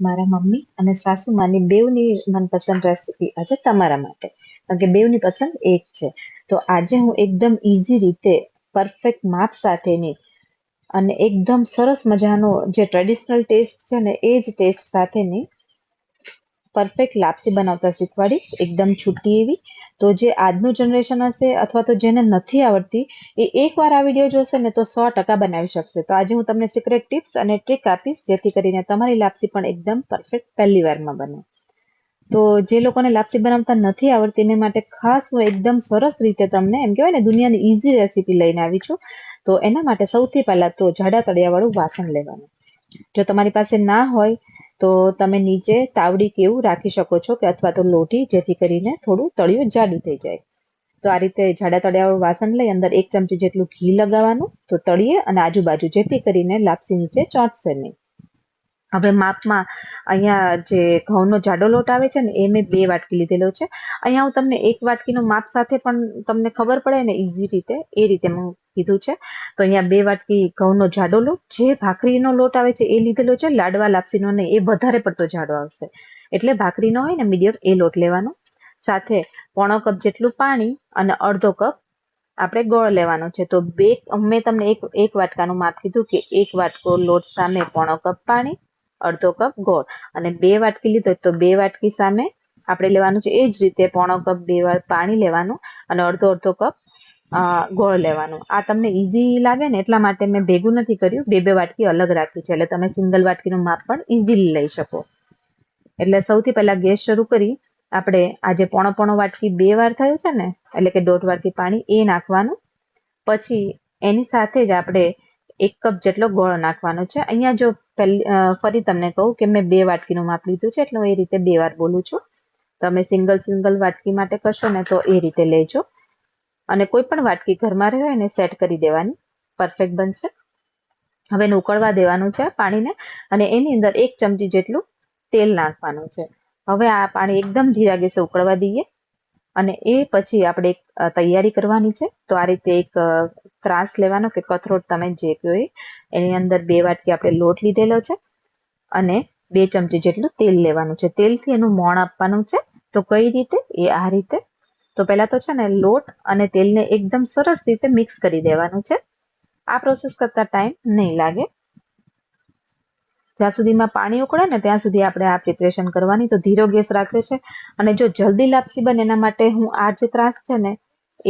મારા મમ્મી અને સાસુમાની બેવની મનપસંદ રેસીપી આજે તમારા માટે, કારણ કે બેવની પસંદ એક છે. તો આજે હું એકદમ ઇઝી રીતે પરફેક્ટ માપ સાથેની અને એકદમ સરસ મજાનો જે ટ્રેડિશનલ ટેસ્ટ છે ને એ જ ટેસ્ટ સાથેની પરફેક્ટ લાપસી બનાવતા શીખવાડીશ, એકદમ છૂટી એવી. તો જે આજનું જનરેશન હશે અથવા તો જેને નથી આવડતી એ એકવાર આ વિડીયો જોશે ને તો 100% બનાવી શકશે. તો આજે હું તમને સિક્રેટ ટિપ્સ અને ટ્રીક આપીશ જેથી કરીને તમારી લાપસી પણ એકદમ પરફેક્ટ પહેલી વારમાં બને. તો જે લોકોને લાપસી બનાવતા નથી આવડતી એને માટે ખાસ હું એકદમ સરસ રીતે તમને એમ કહેવાય ને દુનિયાની ઇઝી રેસીપી લઈને આવી છું. તો એના માટે સૌથી પહેલા તો જાડા તળિયાવાળું વાસણ લેવાનું. જો તમારી પાસે ના હોય તો તમે નીચે તાવડી કે એવું રાખી શકો છો કે અથવા તો લોટી, જેથી કરીને થોડું તળિયું જાડું થઈ જાય. તો આ રીતે જાડા તળિયાવાળું વાસણ લઈ અંદર 1 ચમચી જેટલું ઘી લગાવવાનું તો તળિયે અને આજુબાજુ, જેથી કરીને લાપસી નીચે ચોંટશે નહીં. હવે માપમાં અહીંયા જે ઘઉંનો જાડો લોટ આવે છે ને એ મેં 2 વાટકી લીધેલો છે. અહીંયા હું તમને 1 વાટકીનું માપ સાથે પણ તમને ખબર પડે ને ઇઝી રીતે, એ રીતે મેં કીધું છે. તો અહીંયા 2 વાટકી ઘઉંનો જાડો લોટ, જે ભાખરીનો લોટ આવે છે એ લીધેલો છે, લાડવા લાપસીનો નહીં, એ વધારે પડતો જાડો આવશે. એટલે ભાખરીનો હોય ને મીડિયમ એ લોટ લેવાનો. સાથે 1/4 કપ જેટલું પાણી અને અડધો કપ આપણે ગોળ લેવાનો છે. તો મેં તમને એક વાટકાનું માપ કીધું કે 1 વાટકો લોટ સામે 1/4 કપ પાણી, અડધો કપ ગોળ. અને 2 વાટકી લીધો તો 2 વાટકી સામે આપણે લેવાનું છે એ જ રીતે 1/4 કપ 2 વાર પાણી લેવાનું અને અડધો કપ ગોળ લેવાનું. આ તમને ઇઝી લાગે ને એટલા માટે મેં ભેગું નથી કર્યું, 2 વાટકી અલગ રાખી છે. એટલે તમે સિંગલ વાટકીનું માપ પણ ઇઝીલી લઈ શકો. એટલે સૌથી પહેલા ગેસ શરૂ કરી આપણે આજે 1/4 વાટકી 2 વાર થયું છે ને, એટલે કે 1/2 વાટકી પાણી એ નાખવાનું. પછી એની સાથે જ આપણે 1 કપ જેટલો ગોળ નાખવાનો છે. અહીંયા જો ફરી તમને કહું કે મેં 2 વાટકીનું માપ લીધું છે એટલે હું એ રીતે 2 વાર બોલું છું. તમે સિંગલ વાટકી માટે કરશો ને તો એ રીતે લેજો. અને કોઈ પણ વાટકી ઘરમાં રહે એને સેટ કરી દેવાની, પરફેક્ટ બનશે. હવે એને ઉકળવા દેવાનું છે પાણીને, અને એની અંદર 1 ચમચી જેટલું તેલ નાખવાનું છે. હવે આ પાણી એકદમ ધીરા ગેસે ઉકળવા દઈએ અને એ પછી આપણે તૈયારી કરવાની છે. તો આ રીતે એક ત્રાસ લેવાનો કે કથરોટ, તમે જે કહો એ, એની અંદર 2 વાટકી આપણે લોટ લીધેલો છે અને 2 ચમચી જેટલું તેલ લેવાનું છે. તેલથી એનું મોણ આપવાનું છે. તો કઈ રીતે? એ આ રીતે. તો પહેલા તો છે ને લોટ અને તેલને એકદમ સરસ રીતે મિક્સ કરી દેવાનું છે. આ પ્રોસેસ કરતા ટાઈમ નહીં લાગે. જ્યાં સુધીમાં પાણી ઉકળે ને ત્યાં સુધી આપણે આ પ્રિપરેશન કરવાની. તો ધીરો ગેસ રાખ્યો છે. અને જો જલ્દી લાપસી બને એના માટે હું આ જે ત્રાસ છે ને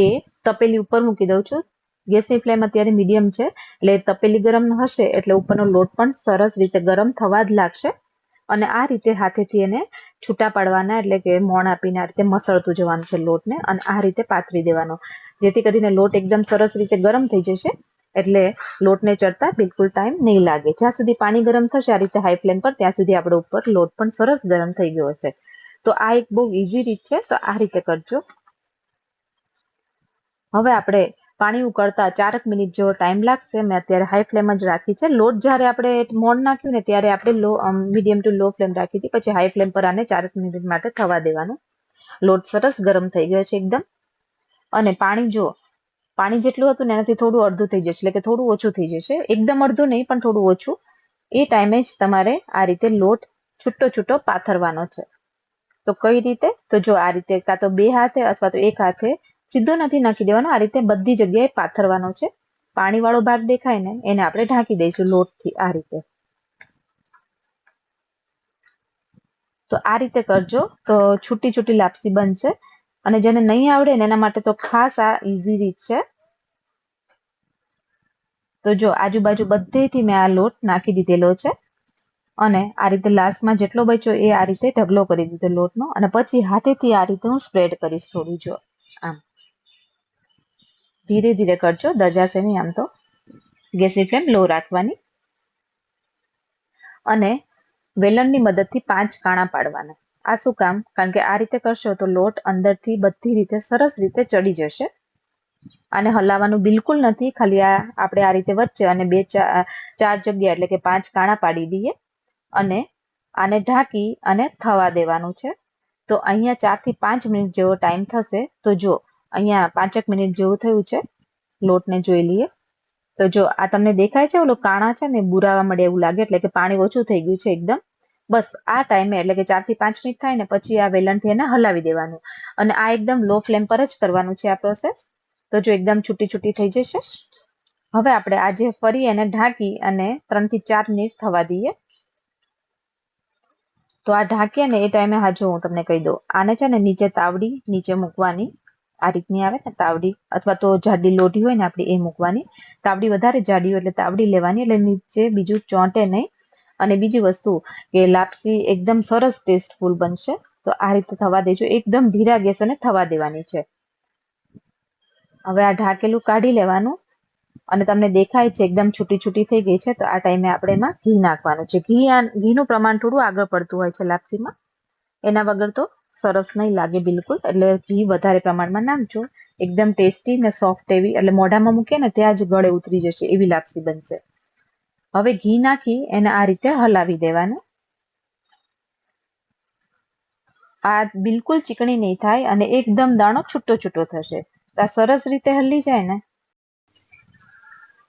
એ તપેલી ઉપર મૂકી દઉં છું. ગેસની ફ્લેમ અત્યારે મીડિયમ છે, એટલે તપેલી ગરમ હશે એટલે ઉપરનો લોટ પણ સરસ રીતે ગરમ થવા જ લાગશે. અને આ રીતે હાથેથી એને છૂટા પાડવાના, એટલે કે મોણ આપીને આ રીતે મસળતું જવાનું છે લોટને, અને આ રીતે પાથરી દેવાનો, જેથી કરીને લોટ એકદમ સરસ રીતે ગરમ થઈ જશે. એટલે લોટને ચડતા બિલકુલ ટાઈમ નહીં લાગે. જ્યાં સુધી પાણી ગરમ થશે આ રીતે હાઈ ફ્લેમ પર, ત્યાં સુધી આપણો ઉપર લોટ પણ સરસ ગરમ થઈ ગયો હશે. તો આ એક બહુ ઇઝી રીત છે, તો આ રીતે કરજો. હવે આપણે પાણી ઉકળતા 4 મિનિટ જેવો ટાઈમ લાગશે. મેં અત્યારે હાઈ ફ્લેમ જ રાખી છે. લોટ જ્યારે આપણે મોણ નાખ્યું ને ત્યારે આપણે મીડિયમ ટુ લો ફ્લેમ રાખી હતી. પછી હાઈ ફ્લેમ પર આને 4 મિનિટ માટે થવા દેવાનું. લોટ સરસ ગરમ થઈ ગયો છે એકદમ. અને પાણી જેટલું હતું ને એનાથી થોડું અડધું થઈ જશે, એટલે કે થોડું ઓછું થઈ જશે. એકદમ અડધું નહીં પણ થોડું ઓછું. એ ટાઈમે જ તમારે આ રીતે લોટ છૂટો પાથરવાનો છે. તો કઈ રીતે? તો જો આ રીતે કાં તો 2 હાથે અથવા તો 1 હાથે સીધો નથી નાખી દેવાનો, આ રીતે બધી જગ્યાએ પાથરવાનો છે. પાણીવાળો ભાગ દેખાય ને એને આપણે ઢાંકી દઈશું લોટથી, આ રીતે. તો આ રીતે કરજો તો છૂટી લાપસી બનશે. અને જેને નહીં આવડે ને એના માટે તો ખાસ આ ઇઝી રીત છે. તો જો આજુબાજુ બધેથી મેં આ લોટ નાખી દીધેલો છે અને આ રીતે લાસ્ટમાં જેટલો બચ્યો એ આ રીતે ઢગલો કરી દીધો લોટનો. અને પછી હાથેથી આ રીતે હું સ્પ્રેડ કરીશ થોડું, જો આમ ધીરે ધીરે કરજો, દજાશે નહીં. આમ તો ગેસની ફ્લેમ લો રાખવાની અને વેલણની મદદથી 5 કાણા પાડવાના. આ શું કામ? કારણ કે આ રીતે કરશો તો લોટ અંદરથી બધી રીતે સરસ રીતે ચડી જશે. આને હલાવવાનું બિલકુલ નથી, ખાલી આપણે આ રીતે વચ્ચે અને 4 જગ્યા એટલે કે 5 કાણા પાડી દઈએ અને આને ઢાંકી અને થવા દેવાનું છે. તો અહીંયા 4 થી 5 મિનિટ જેવો ટાઈમ થશે. તો જો અહીંયા 5 મિનિટ જેવું થયું છે. લોટને જોઈ લઈએ તો જો આ તમને દેખાય છે, ઓલો કાણા છે ને બુરાવા મળે એવું લાગે, એટલે કે પાણી ઓછું થઈ ગયું છે એકદમ. બસ આ ટાઈમે એટલે કે 4 થી 5 મિનિટ થાય ને પછી આ વેલણથી એને હલાવી દેવાનું અને આ એકદમ લો ફ્લેમ પર જ કરવાનું છે આ પ્રોસેસ. તો જો એકદમ છૂટી છૂટી થઈ જશે. હવે આપણે આજે ફરી એને ઢાંકી અને 3 થી 4 મિનિટ થવા દઈએ. તો આ ઢાંકીએ ને એ ટાઈમે હા જો હું તમને કહી દઉં, આને છે ને નીચે તાવડી નીચે મૂકવાની, આ રીતની આવે ને તાવડી, અથવા તો જાડી લોઢી હોય ને આપડી એ મૂકવાની. તાવડી વધારે જાડી હોય એટલે તાવડી લેવાની, એટલે નીચે બીજું ચોંટે નહીં. અને બીજી વસ્તુ કે લાપસી એકદમ સરસ ટેસ્ટફુલ બનશે. તો આ રીતે થવા દેજો, એકદમ ધીરા ગેસ અને થવા દેવાની છે. હવે આ ઢાંકેલું કાઢી લેવાનું અને તમને દેખાય છે એકદમ છૂટી છૂટી થઈ ગઈ છે. તો આ ટાઈમે આપણે એમાં ઘી નાખવાનું છે. ઘીનું પ્રમાણ થોડું આગળ પડતું હોય છે લાપસીમાં, એના વગર તો સરસ નહીં લાગે બિલકુલ. એટલે ઘી વધારે પ્રમાણમાં નાખજો, એકદમ ટેસ્ટી ને સોફ્ટ એવી, એટલે મોઢામાં મૂકીએ ને ત્યાં જ ગળે ઉતરી જશે એવી લાપસી બનશે. હવે ઘી નાખી એને આ રીતે હલાવી દેવાનું. આ બિલકુલ ચીકણી નહીં થાય અને એકદમ દાણો છૂટો છૂટો થશે. તો આ સરસ રીતે હલી જાય ને,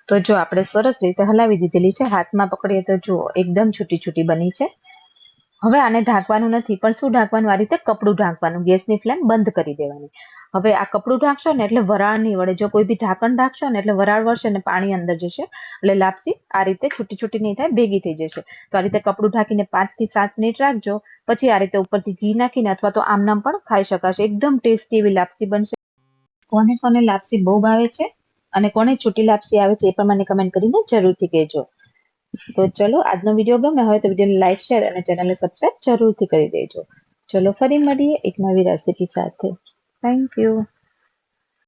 તો જો આપણે સરસ રીતે હલાવી દીધેલી છે, હાથમાં પકડીએ તો જુઓ એકદમ છૂટી છૂટી બની છે. હવે આને ઢાંકવાનું નથી, પણ શું ઢાંકવાનું, આ રીતે કપડું ઢાંકવાનું, ગેસની ફ્લેમ બંધ કરી દેવાની. હવે આ કપડું ઢાંકશો ને એટલે વરાળ નહીં વળે. જો કોઈ બી ઢાંકણ ઢાંકશો ને એટલે વરાળ વળશે ને પાણી અંદર જશે, એટલે લાપસી આ રીતે છૂટી છૂટી નહીં થાય, ભેગી થઈ જશે. તો આ રીતે કપડું ઢાંકીને 5 થી 7 મિનિટ રાખજો. પછી આ રીતે ઉપરથી ઘી નાખીને અથવા તો આમનામ પણ ખાઈ શકાશે. એકદમ ટેસ્ટી એવી લાપસી બનશે. કોને કોને લાપસી બહુ ભાવે છે અને કોને છૂટી લાપસી આવે છે એ પણ મને કમેન્ટ કરીને જરૂરથી કહેજો. તો ચલો, આજનો વિડીયો ગમે હોય તો વિડીયોને લાઈક, શેર અને ચેનલને સબસ્ક્રાઇબ જરૂરથી કરી દેજો. ચલો ફરી મળીએ એક નવી રેસીપી સાથે. Thank you.